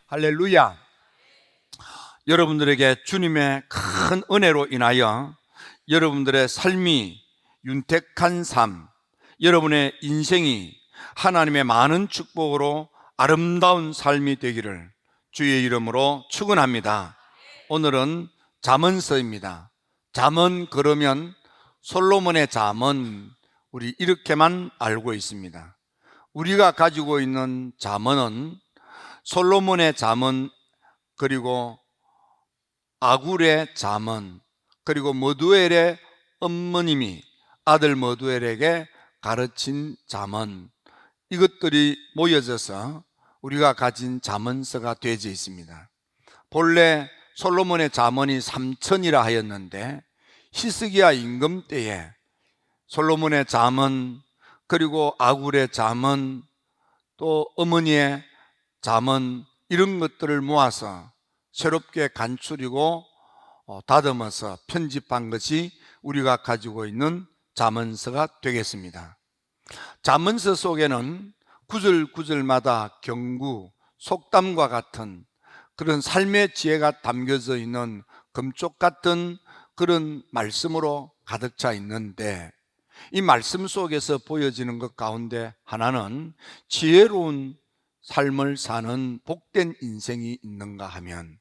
할렐루야. 여러분들에게 주님의 큰 은혜로 인하여 여러분들의 삶이 윤택한 삶, 여러분의 인생이 하나님의 많은 축복으로 아름다운 삶이 되기를 주의 이름으로 축원합니다. 오늘은 잠언서입니다. 잠언 그러면 솔로몬의 잠언, 우리 이렇게만 알고 있습니다. 우리가 가지고 있는 잠언은 솔로몬의 잠언, 그리고 아굴의 잠언, 그리고 머두엘의 어머님이 아들 머두엘에게 가르친 잠언, 이것들이 모여져서 우리가 가진 잠언서가 되어져 있습니다. 본래 솔로몬의 잠언이 3천이라 하였는데 히스기야 임금 때에 솔로몬의 잠언, 그리고 아굴의 잠언, 또 어머니의 잠언, 이런 것들을 모아서 새롭게 간추리고 다듬어서 편집한 것이 우리가 가지고 있는 잠언서가 되겠습니다. 잠언서 속에는 구절구절마다 경구, 속담과 같은 그런 삶의 지혜가 담겨져 있는 금쪽 같은 그런 말씀으로 가득 차 있는데, 이 말씀 속에서 보여지는 것 가운데 하나는 지혜로운 삶을 사는 복된 인생이 있는가 하면,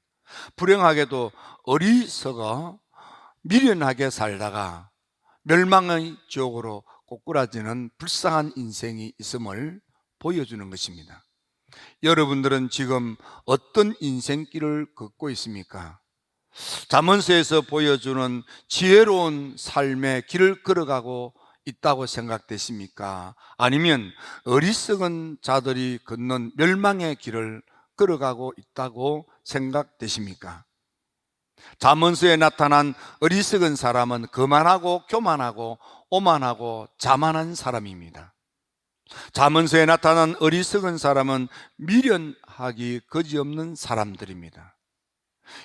불행하게도 어리석어 미련하게 살다가 멸망의 지옥으로 꼬꾸라지는 불쌍한 인생이 있음을 보여주는 것입니다. 여러분들은 지금 어떤 인생길을 걷고 있습니까? 잠언서에서 보여주는 지혜로운 삶의 길을 걸어가고 있다고 생각되십니까? 아니면 어리석은 자들이 걷는 멸망의 길을 걸어가고 있다고 생각되십니까? 잠언서에 나타난 어리석은 사람은 거만하고 교만하고 오만하고 자만한 사람입니다. 잠언서에 나타난 어리석은 사람은 미련하기 거지없는 사람들입니다.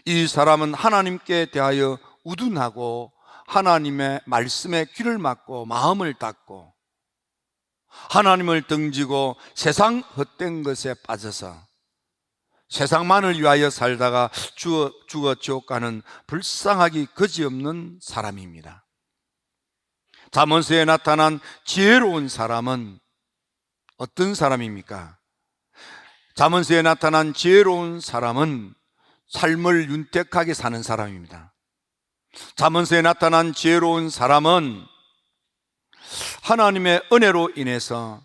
이 사람은 하나님께 대하여 우둔하고 하나님의 말씀에 귀를 막고 마음을 닫고 하나님을 등지고 세상 헛된 것에 빠져서 세상만을 위하여 살다가 죽어 지옥 가는 불쌍하기 거지없는 사람입니다. 잠언서에 나타난 지혜로운 사람은 어떤 사람입니까? 잠언서에 나타난 지혜로운 사람은 삶을 윤택하게 사는 사람입니다. 잠언서에 나타난 지혜로운 사람은 하나님의 은혜로 인해서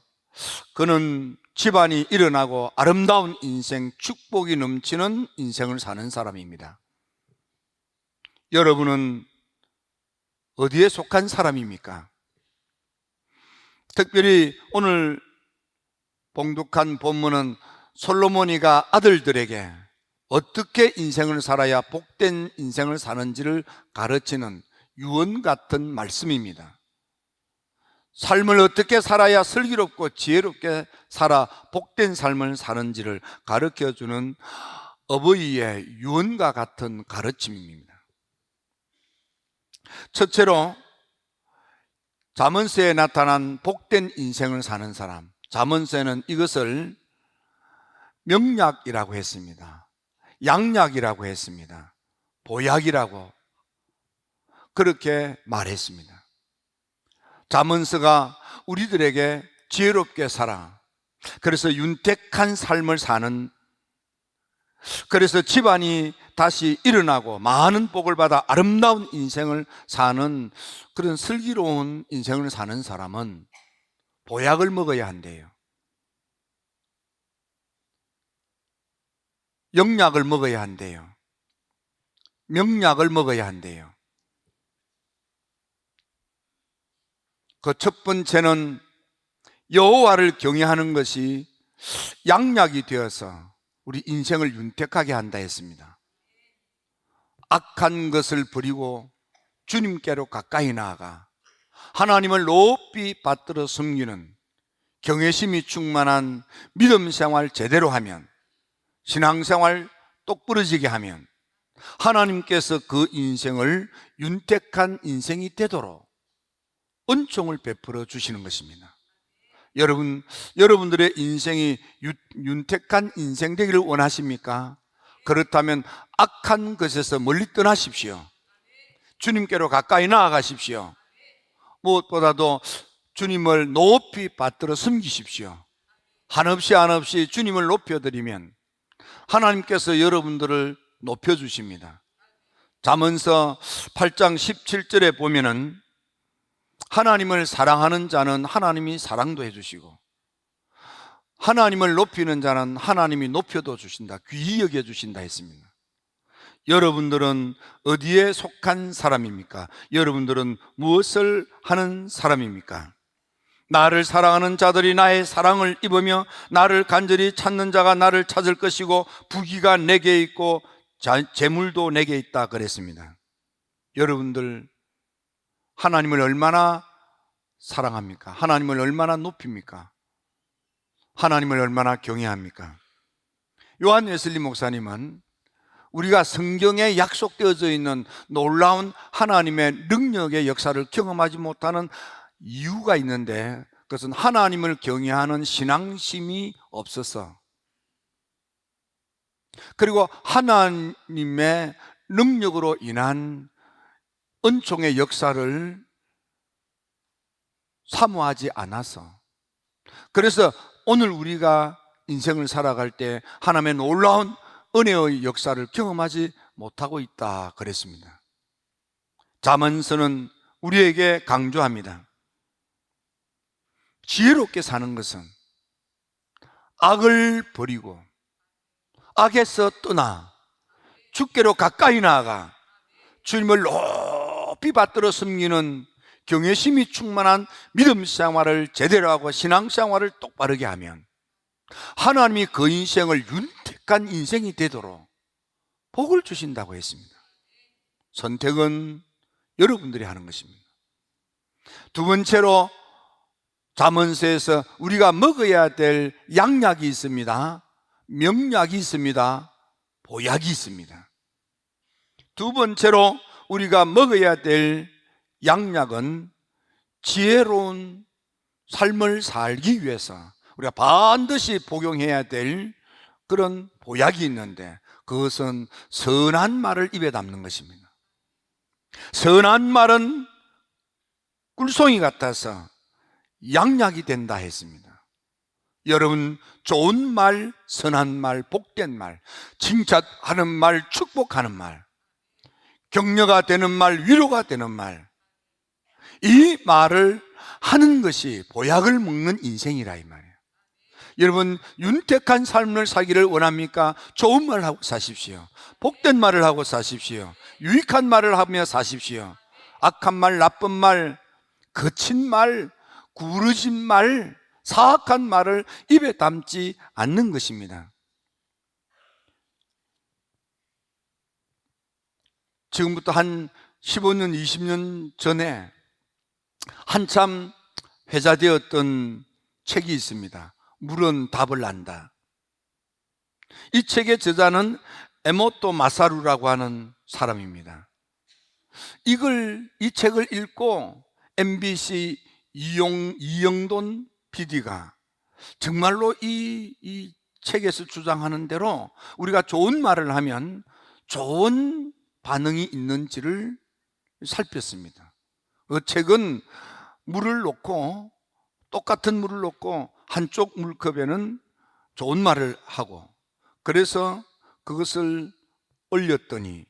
그는 집안이 일어나고 아름다운 인생, 축복이 넘치는 인생을 사는 사람입니다. 여러분은 어디에 속한 사람입니까? 특별히 오늘 봉독한 본문은 솔로몬이가 아들들에게 어떻게 인생을 살아야 복된 인생을 사는지를 가르치는 유언 같은 말씀입니다. 삶을 어떻게 살아야 슬기롭고 지혜롭게 살아 복된 삶을 사는지를 가르쳐주는 어버이의 유언과 같은 가르침입니다. 첫째로 잠언서에 나타난 복된 인생을 사는 사람, 잠언서에는 이것을 명약이라고 했습니다. 양약이라고 했습니다. 보약이라고 그렇게 말했습니다. 잠언서가 우리들에게 지혜롭게 살아, 그래서 윤택한 삶을 사는, 그래서 집안이 다시 일어나고 많은 복을 받아 아름다운 인생을 사는 그런 슬기로운 인생을 사는 사람은 보약을 먹어야 한대요. 영약을 먹어야 한대요. 명약을 먹어야 한대요. 그 첫 번째는 여호와를 경외하는 것이 양약이 되어서 우리 인생을 윤택하게 한다 했습니다. 악한 것을 버리고 주님께로 가까이 나아가 하나님을 높이 받들어 섬기는 경외심이 충만한 믿음 생활 제대로 하면, 신앙생활 똑부러지게 하면 하나님께서 그 인생을 윤택한 인생이 되도록 은총을 베풀어 주시는 것입니다. 여러분들의 인생이 윤택한 인생 되기를 원하십니까? 그렇다면 악한 것에서 멀리 떠나십시오. 주님께로 가까이 나아가십시오. 무엇보다도 주님을 높이 받들어 숨기십시오. 한없이 주님을 높여드리면 하나님께서 여러분들을 높여주십니다. 잠언서 8장 17절에 보면은 하나님을 사랑하는 자는 하나님이 사랑도 해주시고 하나님을 높이는 자는 하나님이 높여도 주신다, 귀히 여겨주신다 했습니다. 여러분들은 어디에 속한 사람입니까? 여러분들은 무엇을 하는 사람입니까? 나를 사랑하는 자들이 나의 사랑을 입으며 나를 간절히 찾는 자가 나를 찾을 것이고 부귀가 내게 있고 재물도 내게 있다 그랬습니다. 여러분들 하나님을 얼마나 사랑합니까? 하나님을 얼마나 높입니까? 하나님을 얼마나 경외합니까? 요한 웨슬리 목사님은 우리가 성경에 약속되어져 있는 놀라운 하나님의 능력의 역사를 경험하지 못하는 이유가 있는데, 그것은 하나님을 경외하는 신앙심이 없어서, 그리고 하나님의 능력으로 인한 은총의 역사를 사모하지 않아서, 그래서 오늘 우리가 인생을 살아갈 때 하나님의 놀라운 은혜의 역사를 경험하지 못하고 있다 그랬습니다. 잠언서는 우리에게 강조합니다. 지혜롭게 사는 것은 악을 버리고 악에서 떠나 주께로 가까이 나아가 주님을 높이 받들어 섬기는 경외심이 충만한 믿음 생활을 제대로 하고 신앙 생활을 똑바르게 하면 하나님이 그 인생을 윤택한 인생이 되도록 복을 주신다고 했습니다. 선택은 여러분들이 하는 것입니다. 두 번째로 잠언서에서 우리가 먹어야 될 양약이 있습니다. 명약이 있습니다. 보약이 있습니다. 두 번째로 우리가 먹어야 될 양약은 지혜로운 삶을 살기 위해서 우리가 반드시 복용해야 될 그런 보약이 있는데, 그것은 선한 말을 입에 담는 것입니다. 선한 말은 꿀송이 같아서 양약이 된다 했습니다. 여러분, 좋은 말, 선한 말, 복된 말, 칭찬하는 말, 축복하는 말, 격려가 되는 말, 위로가 되는 말, 이 말을 하는 것이 보약을 먹는 인생이라 이 말이에요. 여러분, 윤택한 삶을 살기를 원합니까? 좋은 말을 하고 사십시오. 복된 말을 하고 사십시오. 유익한 말을 하며 사십시오. 악한 말, 나쁜 말, 거친 말, 구르진 말, 사악한 말을 입에 담지 않는 것입니다. 지금부터 한 15년, 20년 전에 한참 회자되었던 책이 있습니다. 물은 답을 안다. 이 책의 저자는 에모토 마사루라고 하는 사람입니다. 이 책을 읽고 MBC 이영돈 PD가 정말로 이 책에서 주장하는 대로 우리가 좋은 말을 하면 좋은 반응이 있는지를 살폈습니다. 그 책은 똑같은 물을 놓고 한쪽 물컵에는 좋은 말을 하고, 그래서 그것을 올렸더니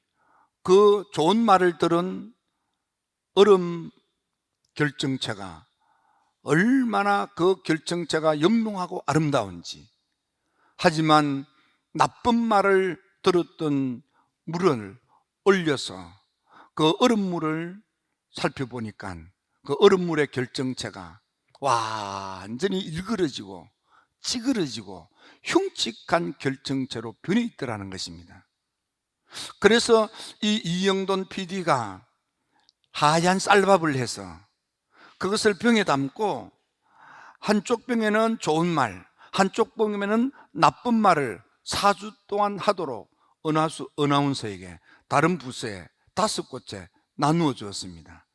그 좋은 말을 들은 얼음 결정체가 얼마나 그 결정체가 영롱하고 아름다운지, 하지만 나쁜 말을 들었던 물을 올려서 그 얼음물을 살펴보니까 그 얼음물의 결정체가 완전히 일그러지고 찌그러지고 흉측한 결정체로 변해 있더라는 것입니다. 그래서 이 이영돈 PD가 하얀 쌀밥을 해서 그것을 병에 담고 한쪽 병에는 좋은 말, 한쪽 병에는 나쁜 말을 4주 동안 하도록 어나운서에게 다른 부서에 5곳에 나누어 주었습니다.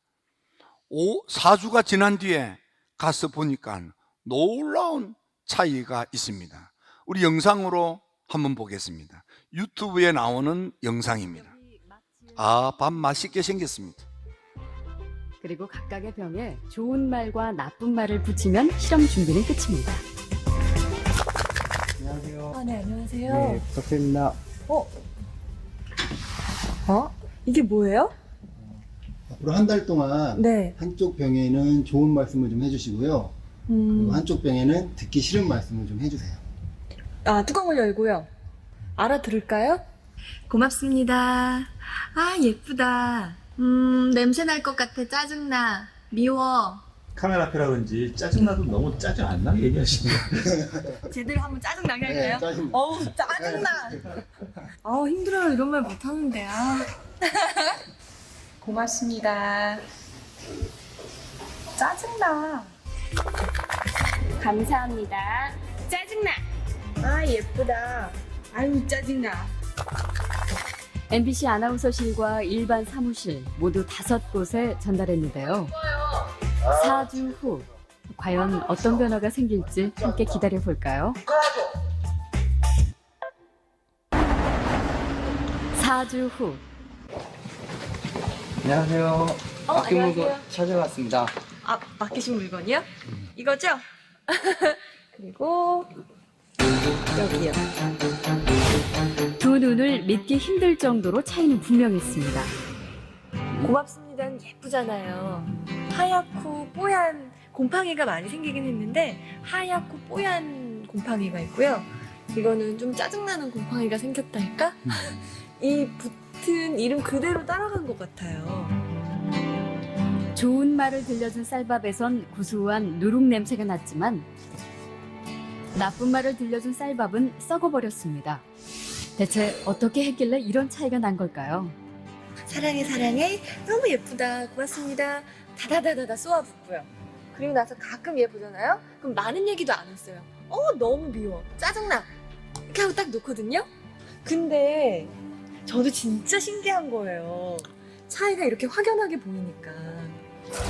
4주가 지난 뒤에 가서 보니까 놀라운 차이가 있습니다. 우리 영상으로 한번 보겠습니다. 유튜브에 나오는 영상입니다. 아, 밥 맛있게 생겼습니다. 그리고 각각의 병에 좋은 말과 나쁜 말을 붙이면 실험 준비는 끝입니다. 안녕하세요. 아, 네, 안녕하세요. 네, 부탁드립니다. 이게 뭐예요? 앞으로 한 달 동안 네. 한쪽 병에는 좋은 말씀을 좀 해주시고요. 그리고 한쪽 병에는 듣기 싫은 말씀을 좀 해주세요. 아, 뚜껑을 열고요. 알아들을까요? 고맙습니다. 아, 예쁘다. 냄새 날 것 같아. 짜증나. 미워. 카메라 앞이라 그런지 짜증나도 너무 짜증 안 나게 얘기하시네요. 제대로 한번 짜증나게 할까요? 네, 짜증나. 어우, 짜증나. 아우, 힘들어요. 이런 말 못하는데. 아. 고맙습니다. 짜증나. 감사합니다. 짜증나. 아, 예쁘다. 아유, 짜증나. MBC 아나운서실과 일반 사무실 모두 5곳에 전달했는데요. 4주 후 과연 어떤 변화가 생길지 함께 기다려 볼까요? 4주 후 안녕하세요. 맡긴 물건 안녕하세요. 찾아왔습니다. 아, 맡기신 물건이요? 이거죠? 그리고 여기요. 두 눈을 믿기 힘들 정도로 차이는 분명했습니다. 고맙습니다는 예쁘잖아요. 하얗고 뽀얀 곰팡이가 많이 생기긴 했는데 하얗고 뽀얀 곰팡이가 있고요. 이거는 좀 짜증나는 곰팡이가 생겼달까? 이 붙은 이름 그대로 따라간 것 같아요. 좋은 말을 들려준 쌀밥에선 구수한 누룩 냄새가 났지만 나쁜 말을 들려준 쌀밥은 썩어버렸습니다. 대체 어떻게 했길래 이런 차이가 난 걸까요? 사랑해 사랑해 너무 예쁘다 고맙습니다 다다다다다 쏘아붙고요. 그리고 나서 가끔 얘 보잖아요. 그럼 많은 얘기도 안 했어요. 너무 미워 짜증나 이렇게 하고 딱 놓거든요. 근데 저도 진짜 신기한 거예요. 차이가 이렇게 확연하게 보이니까.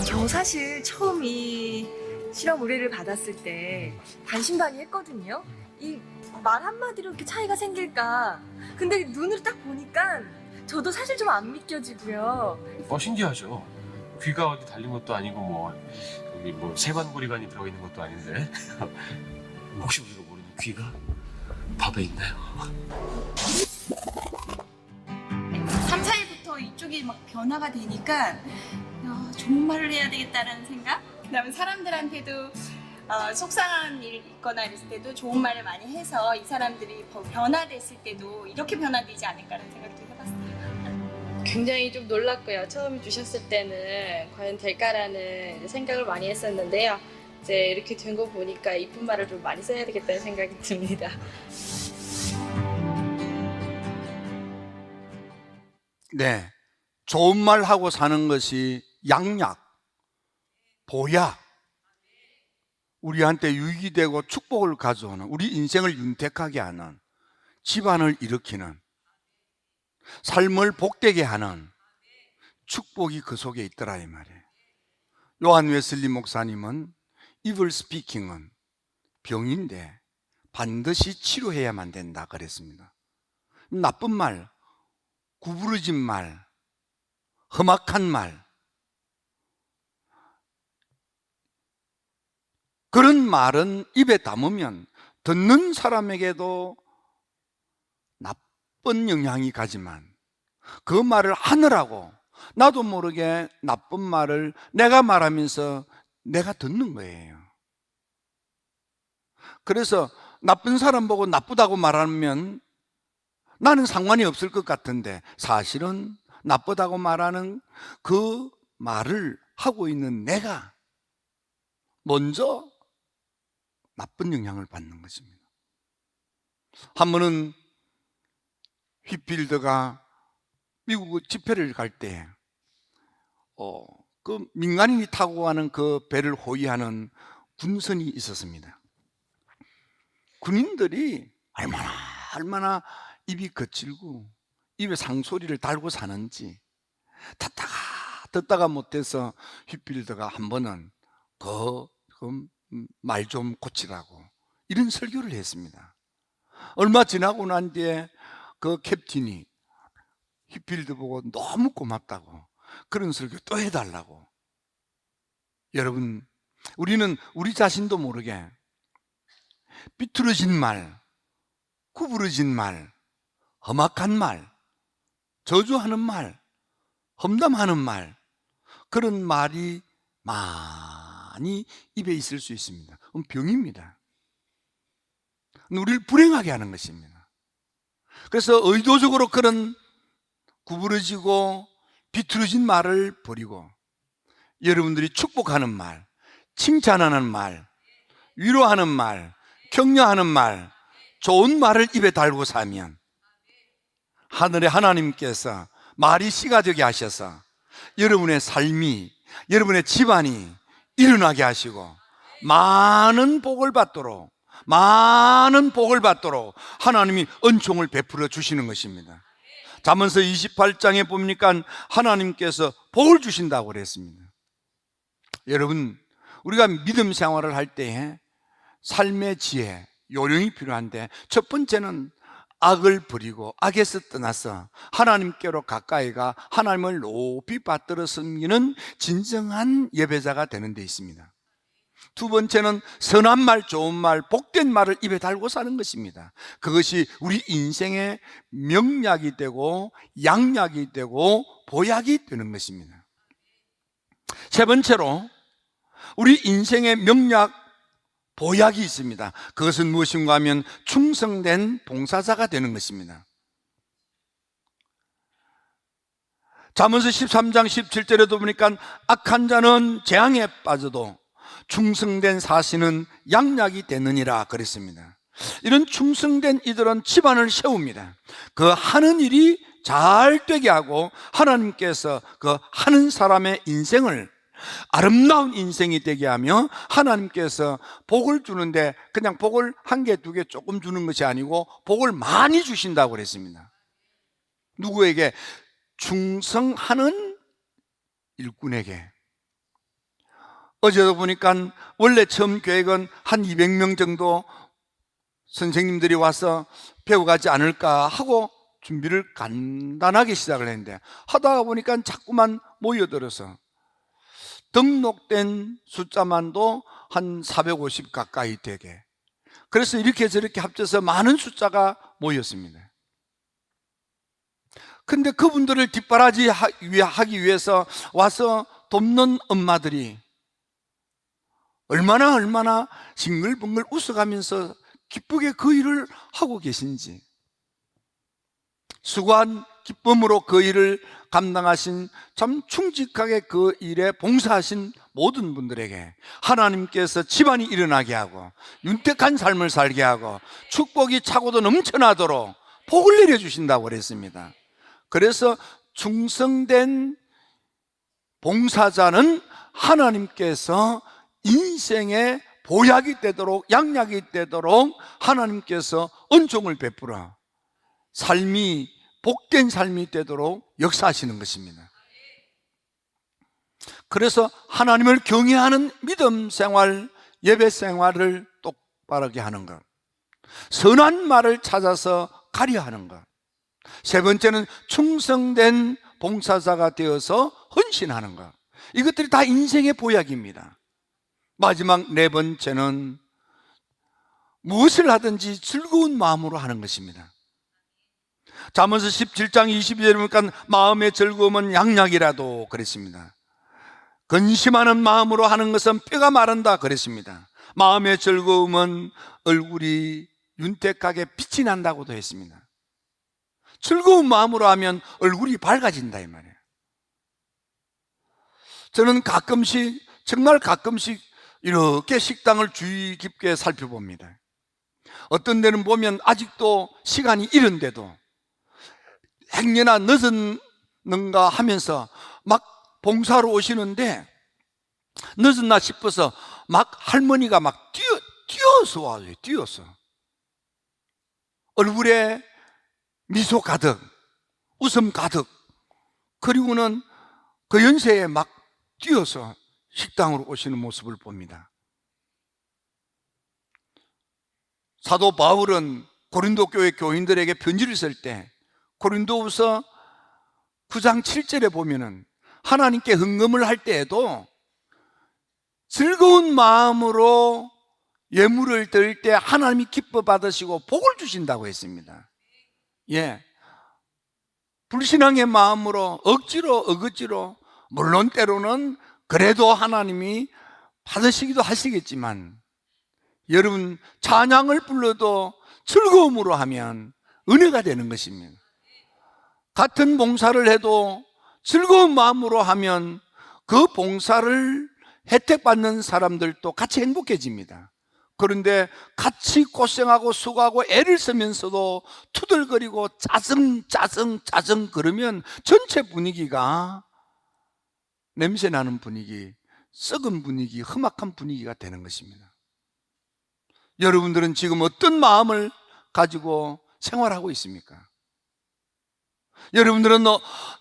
저 사실 처음 이 실험 의뢰를 받았을 때 반신반의했거든요. 이 말 한마디로 이렇게 차이가 생길까. 근데 눈으로 딱 보니까 저도 사실 좀 안 믿겨지고요. 신기하죠. 귀가 어디 달린 것도 아니고 여기 세관고리관이 들어있는 것도 아닌데 혹시 우리가 모르는 귀가 밥에 있나요? 3, 4일부터 이쪽이 막 변화가 되니까 좋은 말을 해야 되겠다라는 생각? 그다음에 사람들한테도 속상한 일 있거나 이랬을 때도 좋은 말을 많이 해서 이 사람들이 변화됐을 때도 이렇게 변화되지 않을까라는 생각도 해봤어요. 굉장히 좀 놀랐고요. 처음 주셨을 때는 과연 될까라는 생각을 많이 했었는데요. 이제 이렇게 된 거 보니까 이쁜 말을 좀 많이 써야 되겠다는 생각이 듭니다. 네, 좋은 말 하고 사는 것이 양약, 보약, 우리한테 유익이 되고 축복을 가져오는, 우리 인생을 윤택하게 하는, 집안을 일으키는, 삶을 복되게 하는 축복이 그 속에 있더라 이 말이에요. 요한 웨슬리 목사님은 evil speaking은 병인데 반드시 치료해야만 된다 그랬습니다. 나쁜 말, 구부러진 말, 험악한 말, 그런 말은 입에 담으면 듣는 사람에게도 나쁜 영향이 가지만 그 말을 하느라고 나도 모르게 나쁜 말을 내가 말하면서 내가 듣는 거예요. 그래서 나쁜 사람 보고 나쁘다고 말하면 나는 상관이 없을 것 같은데 사실은 나쁘다고 말하는 그 말을 하고 있는 내가 먼저 나쁜 영향을 받는 것입니다. 한 번은 휘필드가 미국 집회를 갈 때 그 민간인이 타고 가는 그 배를 호위하는 군선이 있었습니다. 군인들이 얼마나 입이 거칠고 입에 상소리를 달고 사는지 듣다가 못해서 휘필드가 한 번은 그 말 좀 고치라고 이런 설교를 했습니다. 얼마 지나고 난 뒤에 그 캡틴이 히필드 보고 너무 고맙다고 그런 설교 또 해달라고. 여러분, 우리는 우리 자신도 모르게 삐뚤어진 말, 구부러진 말, 험악한 말, 저주하는 말, 험담하는 말, 그런 말이 많이 입에 있을 수 있습니다. 그건 병입니다. 우리를 불행하게 하는 것입니다. 그래서 의도적으로 그런 구부러지고 비뚤어진 말을 버리고 여러분들이 축복하는 말, 칭찬하는 말, 위로하는 말, 격려하는 말, 좋은 말을 입에 달고 사면 하늘의 하나님께서 말이 씨가 되게 하셔서 여러분의 삶이, 여러분의 집안이 일어나게 하시고 많은 복을 받도록 하나님이 은총을 베풀어 주시는 것입니다. 잠언서 28장에 보니까 하나님께서 복을 주신다고 그랬습니다. 여러분, 우리가 믿음 생활을 할 때에 삶의 지혜, 요령이 필요한데 첫 번째는 악을 버리고 악에서 떠나서 하나님께로 가까이 가 하나님을 높이 받들어 섬기는 진정한 예배자가 되는 데 있습니다. 두 번째는 선한 말, 좋은 말, 복된 말을 입에 달고 사는 것입니다. 그것이 우리 인생의 명약이 되고 양약이 되고 보약이 되는 것입니다. 세 번째로 우리 인생의 명약, 보약이 있습니다. 그것은 무엇인가 하면 충성된 봉사자가 되는 것입니다. 잠언서 13장 17절에도 보니까 악한 자는 재앙에 빠져도 충성된 사신은 양약이 되느니라 그랬습니다. 이런 충성된 이들은 집안을 세웁니다. 그 하는 일이 잘 되게 하고 하나님께서 그 하는 사람의 인생을 아름다운 인생이 되게 하며 하나님께서 복을 주는데 그냥 복을 한 개, 두 개 조금 주는 것이 아니고 복을 많이 주신다고 그랬습니다. 누구에게? 충성하는 일꾼에게. 어제도 보니까 원래 처음 계획은 한 200명 정도 선생님들이 와서 배워가지 않을까 하고 준비를 간단하게 시작을 했는데 하다가 보니까 자꾸만 모여들어서 등록된 숫자만도 한 450 가까이 되게, 그래서 이렇게 저렇게 합쳐서 많은 숫자가 모였습니다. 근데 그분들을 뒷바라지하기 위해서 와서 돕는 엄마들이 얼마나 싱글벙글 웃어가면서 기쁘게 그 일을 하고 계신지, 수고한 기쁨으로 그 일을 감당하신, 참 충직하게 그 일에 봉사하신 모든 분들에게 하나님께서 집안이 일어나게 하고 윤택한 삶을 살게 하고 축복이 차고도 넘쳐나도록 복을 내려주신다고 그랬습니다. 그래서 충성된 봉사자는 하나님께서 인생의 보약이 되도록, 양약이 되도록 하나님께서 은총을 베풀어 삶이 복된 삶이 되도록 역사하시는 것입니다. 그래서 하나님을 경외하는 믿음 생활, 예배 생활을 똑바르게 하는 것, 선한 말을 찾아서 가려 하는 것, 세 번째는 충성된 봉사자가 되어서 헌신하는 것, 이것들이 다 인생의 보약입니다. 마지막 네 번째는 무엇을 하든지 즐거운 마음으로 하는 것입니다. 잠언서 17장 22절에 보니까 마음의 즐거움은 양약이라도 그랬습니다. 근심하는 마음으로 하는 것은 뼈가 마른다 그랬습니다. 마음의 즐거움은 얼굴이 윤택하게 빛이 난다고도 했습니다. 즐거운 마음으로 하면 얼굴이 밝아진다 이 말이에요. 저는 가끔씩, 정말 가끔씩 이렇게 식당을 주의 깊게 살펴봅니다. 어떤 데는 보면 아직도 시간이 이른데도 행여나 늦었는가 하면서 막 봉사로 오시는데 늦었나 싶어서 막 할머니가 막 뛰어서 와요. 뛰어서 얼굴에 미소 가득, 웃음 가득, 그리고는 그 연세에 막 뛰어서 식당으로 오시는 모습을 봅니다. 사도 바울은 고린도 교회 교인들에게 편지를 쓸 때 고린도후서 9장 7절에 보면은 하나님께 헌금을 할 때에도 즐거운 마음으로 예물을 드릴 때 하나님이 기뻐 받으시고 복을 주신다고 했습니다. 예. 불신앙의 마음으로 억지로 물론 때로는 그래도 하나님이 받으시기도 하시겠지만 여러분 찬양을 불러도 즐거움으로 하면 은혜가 되는 것입니다. 같은 봉사를 해도 즐거운 마음으로 하면 그 봉사를 혜택받는 사람들도 같이 행복해집니다. 그런데 같이 고생하고 수고하고 애를 쓰면서도 투덜거리고 짜증 그러면 전체 분위기가 냄새나는 분위기, 썩은 분위기, 험악한 분위기가 되는 것입니다. 여러분들은 지금 어떤 마음을 가지고 생활하고 있습니까? 여러분들은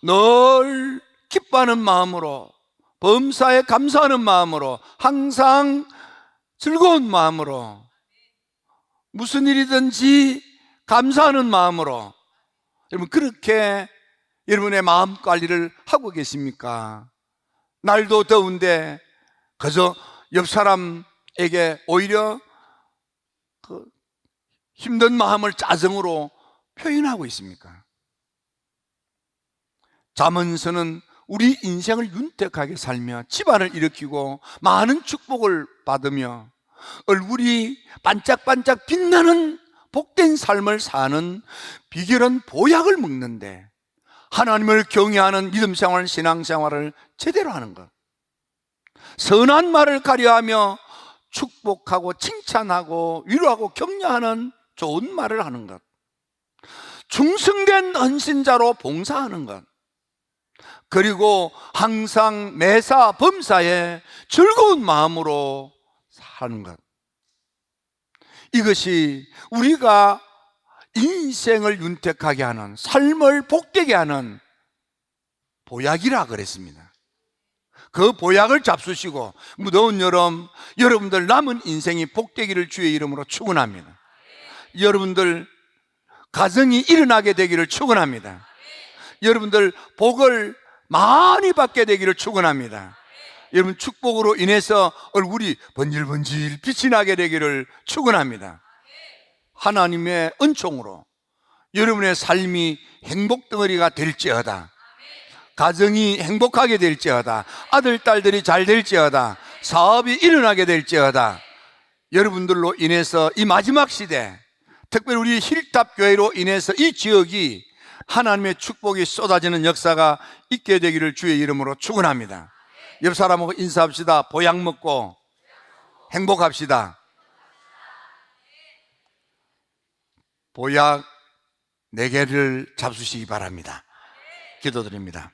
늘 기뻐하는 마음으로, 범사에 감사하는 마음으로, 항상 즐거운 마음으로, 무슨 일이든지 감사하는 마음으로 여러분 그렇게 여러분의 마음 관리를 하고 계십니까? 날도 더운데 그저 옆 사람에게 오히려 그 힘든 마음을 짜증으로 표현하고 있습니까? 잠언서는 우리 인생을 윤택하게 살며 집안을 일으키고 많은 축복을 받으며 얼굴이 반짝반짝 빛나는 복된 삶을 사는 비결은 보약을 먹는데 하나님을 경외하는 믿음 생활, 신앙 생활을 제대로 하는 것, 선한 말을 가려하며 축복하고 칭찬하고 위로하고 격려하는 좋은 말을 하는 것, 충성된 헌신자로 봉사하는 것, 그리고 항상 매사 범사에 즐거운 마음으로 사는 것, 이것이 우리가 인생을 윤택하게 하는, 삶을 복되게 하는 보약이라 그랬습니다. 그 보약을 잡수시고 무더운 여름 여러분들 남은 인생이 복되기를 주의 이름으로 축원합니다. 여러분들 가정이 일어나게 되기를 축원합니다. 여러분들 복을 많이 받게 되기를 축원합니다. 여러분 축복으로 인해서 얼굴이 번질번질 빛이 나게 되기를 축원합니다. 하나님의 은총으로 여러분의 삶이 행복 덩어리가 될지어다, 가정이 행복하게 될지어다, 아들 딸들이 잘 될지어다, 사업이 일어나게 될지어다, 여러분들로 인해서 이 마지막 시대, 특별히 우리 힐탑 교회로 인해서 이 지역이 하나님의 축복이 쏟아지는 역사가 있게 되기를 주의 이름으로 축원합니다. 옆 사람하고 인사합시다. 보약 먹고 행복합시다. 보약 4개를 잡수시기 바랍니다. 기도드립니다.